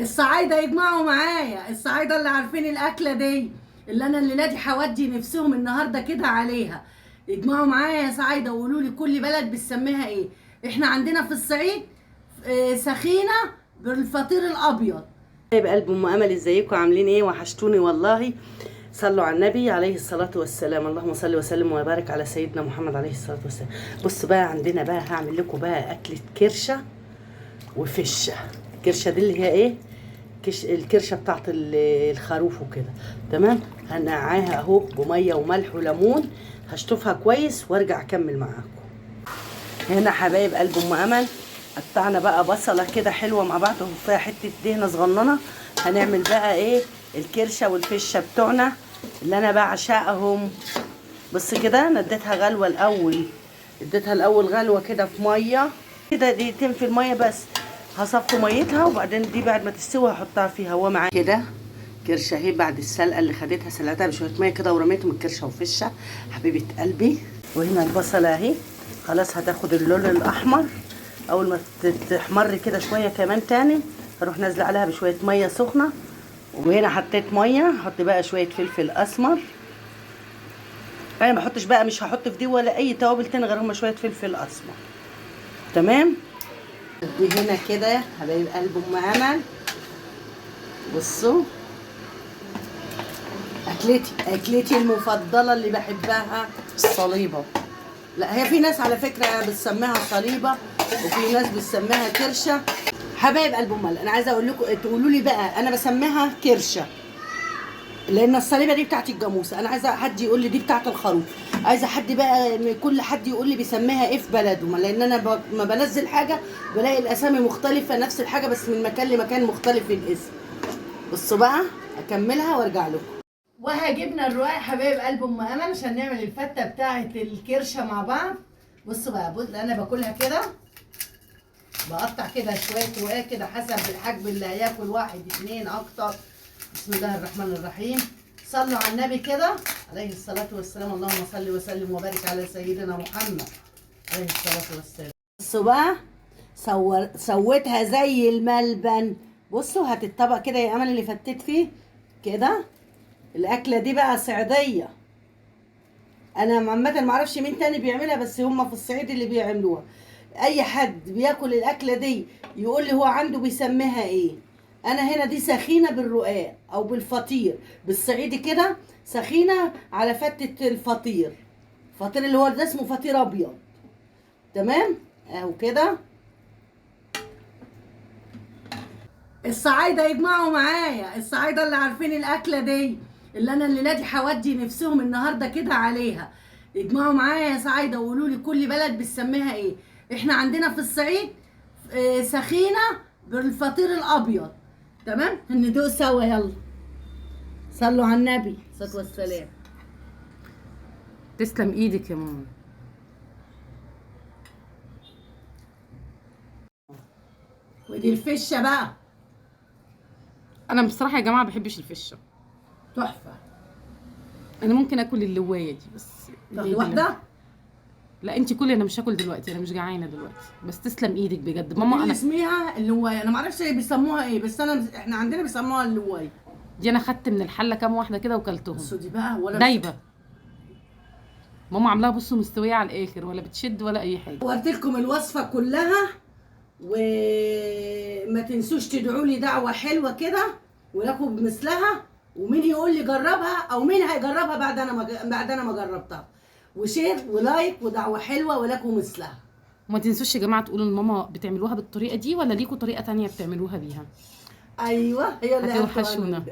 الصعايده يجمعوا معايا، الصعايده اللي عارفين الاكله دي اللي انا الليله دي هودي نفسهم النهارده كده عليها. يجمعوا معايا يا صعايده وقولوا لي كل بلد بتسميها ايه. احنا عندنا في الصعيد سخينه بالفطير الابيض. طيب قلب ام امل، ازيكم عاملين ايه؟ وحشتوني والله. صلوا على النبي عليه الصلاه والسلام. اللهم صل وسلم وبارك على سيدنا محمد عليه الصلاه والسلام. بص بقى، عندنا بقى هعمل لكم بقى اكله كرشه وفشه. الكرشه دي اللي هي ايه؟ الكرشه بتاعت الخروف وكده. تمام. هنقعاها اهو بميه وملح وليمون، هشطفها كويس وارجع اكمل معاكم. هنا حبايب قلب ام امل قطعنا بقى بصله كده حلوه مع بعض وفيها حته دهنه صغننه. هنعمل بقى ايه؟ الكرشه والفشه بتوعنا اللي انا بعشقهم. بص كده، انا اديتها غلوه الاول، غلوه كده في ميه كده دقيقتين في الميه بس. هصفي ميتها وبعدين دي بعد ما تستوي هحطها فيها. هو معايا كده كرشه اهي بعد السلقه اللي خدتها، سلقتها بشويه ميه كده ورميتهم الكرشه وفشه حبيبه قلبي. وهنا البصله اهي خلاص هتاخد اللون الاحمر. اول ما تحمر كده شويه كمان تاني هروح نازله عليها بشويه ميه سخنه. وهنا حطيت ميه، هحط بقى شويه فلفل اسمر. انا ما بحطش بقى، مش هحط في دي ولا اي توابل تاني غير هما شويه فلفل اسمر. تمام. وهنا كده يا حبايب قلب ام امل، بصوا اكلتي المفضله اللي بحبها الصليبه. لا، هي في ناس على فكره بتسميها صليبه وفي ناس بتسميها كرشه. حبايب قلب امل، انا عايزه اقول لكم تقولوا لي بقى، انا بسميها كرشه لان الصليبه دي بتاعت الجاموسه. انا عايزه حد يقول لي دي بتاعت الخروف. عايزه حد بقى، كل حد يقول لي بيسميها ايه في بلده، لان انا ما بنزل حاجه بلاقي الاسامي مختلفه، نفس الحاجه بس من مكان لمكان مختلف في الاسم. بصوا بقى اكملها وارجع لكم. وهجيبنا الرقاق حبايب قلب ام امل عشان نعمل الفته بتاعه الكرشه مع بعض. بصوا بقى، بص انا باكلها كده، بقطع كده شويه رقاق كده حسب الحجم اللي هياكل، واحد اتنين اكتر. بسم الله الرحمن الرحيم. صلوا على النبي كده عليه الصلاه والسلام. اللهم صل وسلم وبارك على سيدنا محمد عليه الصلاه والسلام. بصوا بقى، سويتها زي الملبن. بصوا هات الطبق كده يا امل اللي فتيت فيه كده. الاكله دي بقى صعيديه، انا عامه ما اعرفش مين تاني بيعملها، بس هم في الصعيد اللي بيعملوها. اي حد بياكل الاكله دي يقول لي هو عنده بيسميها ايه. انا هنا دي سخينه بالرقاق او بالفطير بالصعيدي كده، سخينه على فتة الفطير. الفطير اللي هو ده اسمه فطير ابيض. تمام اهو كده. الصعايده يجمعوا معايا، الصعايده اللي عارفين الاكله دي اللي انا الليله دي هودي نفسهم النهارده كده عليها. يجمعوا معايا يا صعايده وقولوا لي كل بلد بتسميها ايه. احنا عندنا في الصعيد سخينه بالفطير الابيض. تمام، هندوق سوا يلا. صلوا على النبي صلى والسلام. تسلم ايدك يا ماما. ودي الفشه بقى انا بصراحه يا جماعه ما بحبش الفشه. تحفه. انا ممكن اكل اللوايه دي بس. تاخدي واحده؟ لا انت كلي، انا مش هاكل دلوقتي، انا مش جعانه دلوقتي. بس تسلم ايدك بجد ماما. ماما. انا اسميها اللوايه، انا ما اعرفش بيسموها ايه، بس احنا عندنا بيسموها اللوايه دي انا خدت من الحله كام واحده كده وكلتهم. بس دي بقى ولا دايبه. ماما عاملاها بصوا مستويه على الاخر، ولا بتشد ولا اي حاجه. وريت لكم الوصفه كلها، وما تنسوش تدعوا لي دعوه حلوه كده ولكم بمثلها. ومين يقول لي جربها او مين هيجربها بعد انا ما جربتها. وشير ولايك ودعوه حلوه ولكم مثلها. وما تنسوش يا جماعه تقولوا لماما بتعملوها بالطريقه دي ولا ليكوا طريقه تانية بتعملوها بيها. ايوه هي اللي هتوحشونا.